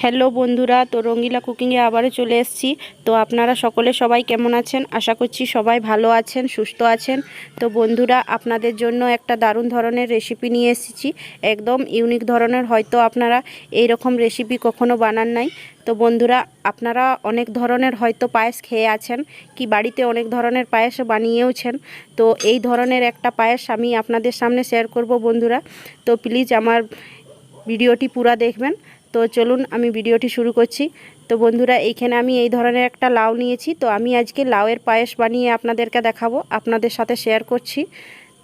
Hello বন্ধুরা, তো রঙ্গিলা কুকিংয়ে আবারও চলে এসেছি। তো আপনারা সবাই কেমন আছেন? আশা করছি সবাই ভালো আছেন, সুস্থ আছেন। তো বন্ধুরা, আপনাদের জন্য একটা দারুণ ধরনের রেসিপি নিয়ে এসেছি, একদম ইউনিক ধরনের। হয়তো আপনারা এই রকম রেসিপি কখনো বানান নাই। তো বন্ধুরা, আপনারা অনেক ধরনের হয়তো পায়েস খেয়ে আছেন, কি বাড়িতে অনেক ধরনের পায়েস বানিয়েওছেন। তো এই ধরনের একটা পায়েস আমি আপনাদের সামনে শেয়ার করব বন্ধুরা। তো প্লিজ আমার ভিডিওটি পুরা দেখবেন। তো চলুন আমি ভিডিওটি শুরু করছি। তো বন্ধুরা, এইখানে আমি এই ধরনের একটা লাউ নিয়েছি। তো আমি আজকে লাউয়ের পায়েস বানিয়ে আপনাদেরকে দেখাবো, আপনাদের সাথে শেয়ার করছি।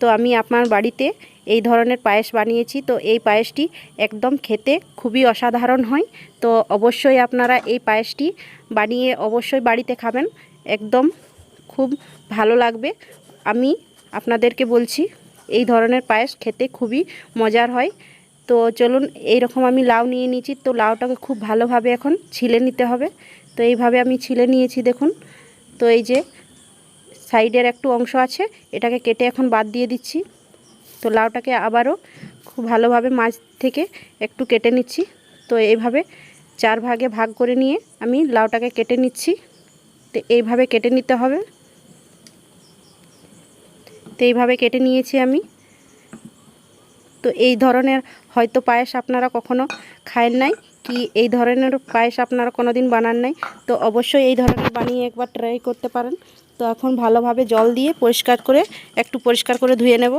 তো আমি আপনার বাড়িতে এই ধরনের পায়েস বানিয়েছি। তো এই পায়েসটি একদম খেতে খুবই অসাধারণ হয়। তো অবশ্যই আপনারা এই পায়েসটি বানিয়ে অবশ্যই বাড়িতে খাবেন, একদম খুব ভালো লাগবে। আমি আপনাদেরকে বলছি, এই ধরনের পায়েস খেতে খুবই মজার হয়। তো চলুন, এইরকম আমি লাউ নিয়ে নিয়েছি। তো লাউটাকে খুব ভালোভাবে এখন ছিলে নিতে হবে। তো এইভাবে আমি ছিলে নিয়েছি, দেখুন। তো এই যে সাইডের একটু অংশ আছে, এটাকে কেটে এখন বাদ দিয়ে দিচ্ছি। তো লাউটাকে আবারও খুব ভালোভাবে মাছ থেকে একটু কেটে নিচ্ছি। তো এইভাবে 4 ভাগে ভাগ করে নিয়ে আমি লাউটাকে কেটে নিচ্ছি। তো এইভাবে কেটে নিতে হবে। তো এইভাবে কেটে নিয়েছি আমি। তো এই ধরনের হয়তো পায়েস আপনারা কখনো খায়েন নাই, কি এই ধরনের পায়েস আপনারা কোনো দিন বানান নাই। তো অবশ্যই এই ধরনের বানিয়ে একবার ট্রাই করতে পারেন। তো এখন ভালোভাবে জল দিয়ে একটু পরিষ্কার করে ধুয়ে নেব।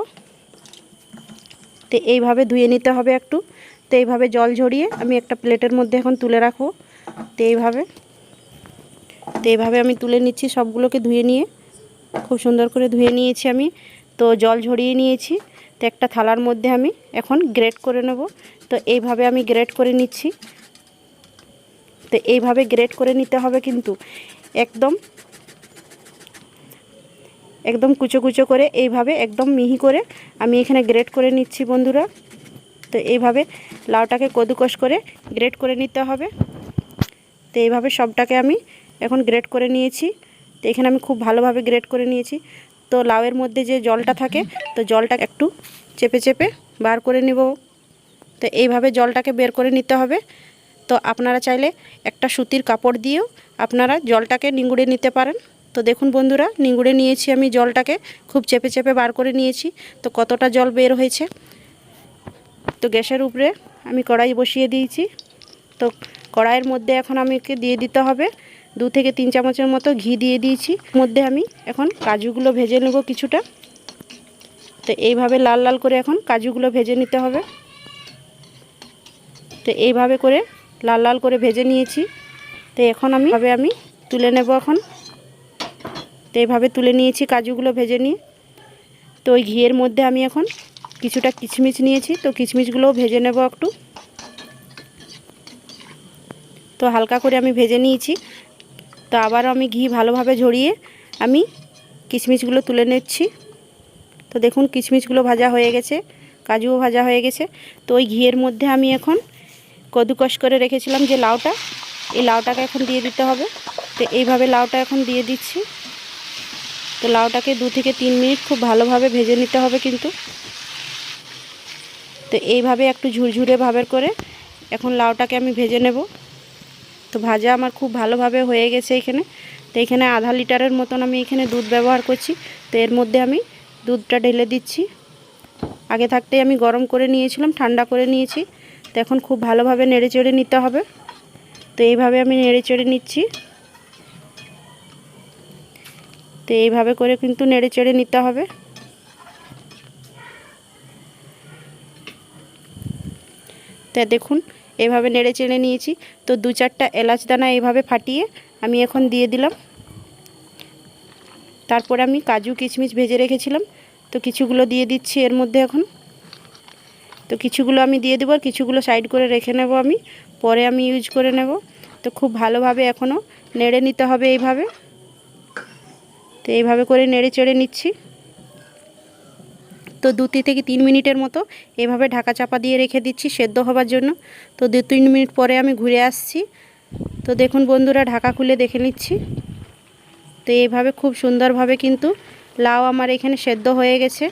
তো এইভাবে ধুয়ে নিতে হবে একটু। তো এইভাবে জল ঝরিয়ে আমি একটা প্লেটের মধ্যে এখন তুলে রাখবো। তো এইভাবে আমি তুলে নিচ্ছি, সবগুলোকে ধুয়ে নিয়ে খুব সুন্দর করে ধুয়ে নিয়েছি আমি। তো জল ঝরিয়ে নিয়েছি। তো একটা থালার মধ্যে আমি এখন গ্রেট করে নেব। তো এইভাবে আমি গ্রেট করে নিচ্ছি। তো এইভাবে গ্রেট করে নিতে হবে, কিন্তু একদম একদম কুচো কুচো করে, এইভাবে একদম মিহি করে আমি এখানে গ্রেট করে নিচ্ছি বন্ধুরা। তো এইভাবে লাউটাকে কদুকস করে গ্রেট করে নিতে হবে। তো এইভাবে সবটাকে আমি এখন গ্রেট করে নিয়েছি। তো এখানে আমি খুব ভালোভাবে গ্রেট করে নিয়েছি। তো লাউয়ের মধ্যে যে জলটা থাকে, তো জলটা একটু চেপে চেপে বার করে নেব। তো এইভাবে জলটাকে বের করে নিতে হবে। তো আপনারা চাইলে একটা সুতির কাপড় দিয়েও আপনারা জলটাকে নিংড়ে নিতে পারেন। তো দেখুন বন্ধুরা, নিংড়ে নিয়েছি আমি জলটাকে, খুব চেপে চেপে বার করে নিয়েছি। তো কতটা জল বের হয়েছে। তো গ্যাসের উপরে আমি কড়াই বসিয়ে দিয়েছি। তো কড়াইয়ের মধ্যে এখন আমাকে দিয়ে দিতে হবে 2 থেকে 3 চামচের মতো ঘি দিয়ে দিয়েছি। মধ্যে আমি এখন কাজুগুলো ভেজে নেব কিছুটা। তো এইভাবে লাল লাল করে এখন কাজুগুলো ভেজে নিতে হবে। তো এইভাবে করে লাল লাল করে ভেজে নিয়েছি। তো এখন আমি তুলে নেব এখন। তো এইভাবে তুলে নিয়েছি কাজুগুলো ভেজে নিয়ে। তো ওই ঘিয়ের মধ্যে আমি এখন কিছুটা কিশমিশ নিয়েছি। তো কিশমিশগুলোও ভেজে নেব একটু। তো হালকা করে আমি ভেজে নিয়েছি। তো আবারও আমি ঘি ভালোভাবে ঝরিয়ে আমি কিশমিশগুলো তুলে নিচ্ছি। তো দেখুন, কিশমিশগুলো ভাজা হয়ে গেছে, কাজুও ভাজা হয়ে গেছে। তো ওই ঘিয়ের মধ্যে আমি এখন কদুকস করে রেখেছিলাম যে লাউটা, এই লাউটাকে এখন দিয়ে দিতে হবে। তো এইভাবে লাউটা এখন দিয়ে দিচ্ছি। তো লাউটাকে 2 থেকে 3 মিনিট খুব ভালোভাবে ভেজে নিতে হবে কিন্তু। তো এইভাবে একটু ঝুরঝুরে ভাবের করে এখন লাউটাকে আমি ভেজে নেব। তো ভাজা আমার খুব ভালোভাবে হয়ে গেছে এখানে। তো এখানে আধা লিটারের মতন আমি এখানে দুধ ব্যবহার করছি। তো এর মধ্যে আমি দুধটা ঢেলে দিচ্ছি। আগে থাকতেই আমি গরম করে নিয়েছিলাম, ঠান্ডা করে নিয়েছি। তো এখন খুব ভালোভাবে নেড়ে চেড়ে নিতে হবে। তো এইভাবে আমি নেড়ে চেড়ে নিচ্ছি। তো এইভাবে করে কিন্তু নেড়ে চেড়ে নিতে হবে। তো দেখুন, এইভাবে নেড়ে চেড়ে নিয়েছি। তো 2-4টা এলাচ দানা এইভাবে ফাটিয়ে আমি এখন দিয়ে দিলাম। তারপরে আমি কাজু কিশমিশ ভেজে রেখেছিলাম, তো কিছুগুলো দিয়ে দিচ্ছি এর মধ্যে এখন। তো কিছুগুলো আমি দিয়ে দেবো, আর কিছুগুলো সাইড করে রেখে নেব, আমি পরে আমি ইউজ করে নেব। তো খুব ভালোভাবে এখনও নেড়ে নিতে হবে এইভাবে। তো এইভাবে করে নেড়ে চেড়ে নিচ্ছি। তো 2 থেকে 3 মিনিটের মতো এভাবে ঢাকা চাপা দিয়ে রেখে দিচ্ছি সেদ্ধ হবার জন্য। তো 2-3 মিনিট পরে আমি ঘুরে আসছি। তো দেখুন বন্ধুরা, ঢাকা খুলে দেখে নিচ্ছি। তো এইভাবে খুব সুন্দরভাবে কিন্তু লাউ আমার এখানে সেদ্ধ হয়ে গেছে।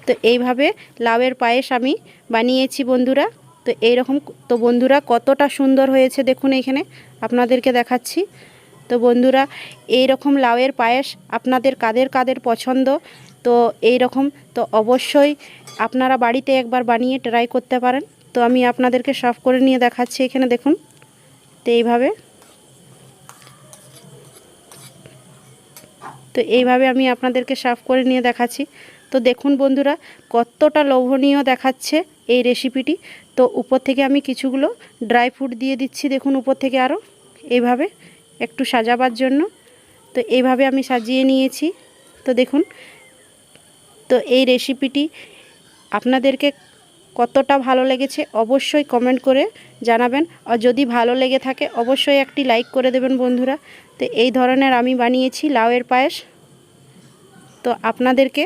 তো এইভাবে লাউয়ের পায়েস আমি বানিয়েছি বন্ধুরা। তো এইরকম তো বন্ধুরা কতটা সুন্দর হয়েছে দেখুন, এখানে আপনাদেরকে দেখাচ্ছি। তো বন্ধুরা এই রকম লাউয়ের পায়েস আপনাদের কাদের কাদের পছন্দ, তো এই রকম তো অবশ্যই আপনারা বাড়িতে একবার বানিয়ে ট্রাই করতে পারেন। তো আমি আপনাদেরকে সার্ভ করে নিয়ে দেখাচ্ছি, এখানে দেখুন। তো এইভাবে আমি আপনাদেরকে সার্ভ করে নিয়ে দেখাচ্ছি। তো দেখুন বন্ধুরা কতটা লোভনীয় দেখাচ্ছে এই রেসিপিটি। তো উপর থেকে আমি কিছুগুলো ড্রাই ফ্রুট দিয়ে দিচ্ছি, দেখুন উপর থেকে আরও এইভাবে একটু সাজাবার জন্য। তো এইভাবে আমি সাজিয়ে নিয়েছি। তো দেখুন, তো এই রেসিপিটি আপনাদেরকে কতটা ভালো লেগেছে অবশ্যই কমেন্ট করে জানাবেন, আর যদি ভালো লেগে থাকে অবশ্যই একটি লাইক করে দেবেন বন্ধুরা। তো এই ধরনের আমি বানিয়েছি লাউয়ের পায়েস। তো আপনাদেরকে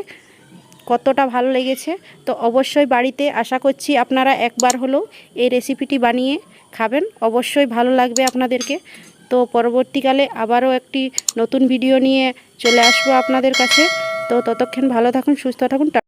কতটা ভালো লেগেছে তো অবশ্যই বাড়িতে আশা করছি আপনারা একবার হলেও এই রেসিপিটি বানিয়ে খাবেন, অবশ্যই ভালো লাগবে আপনাদেরকে। তো পরবর্তীকালে আবারও একটি নতুন ভিডিও নিয়ে চলে আসবো আপনাদের কাছে। তো ততক্ষণ ভালো থাকুন, সুস্থ থাকুন।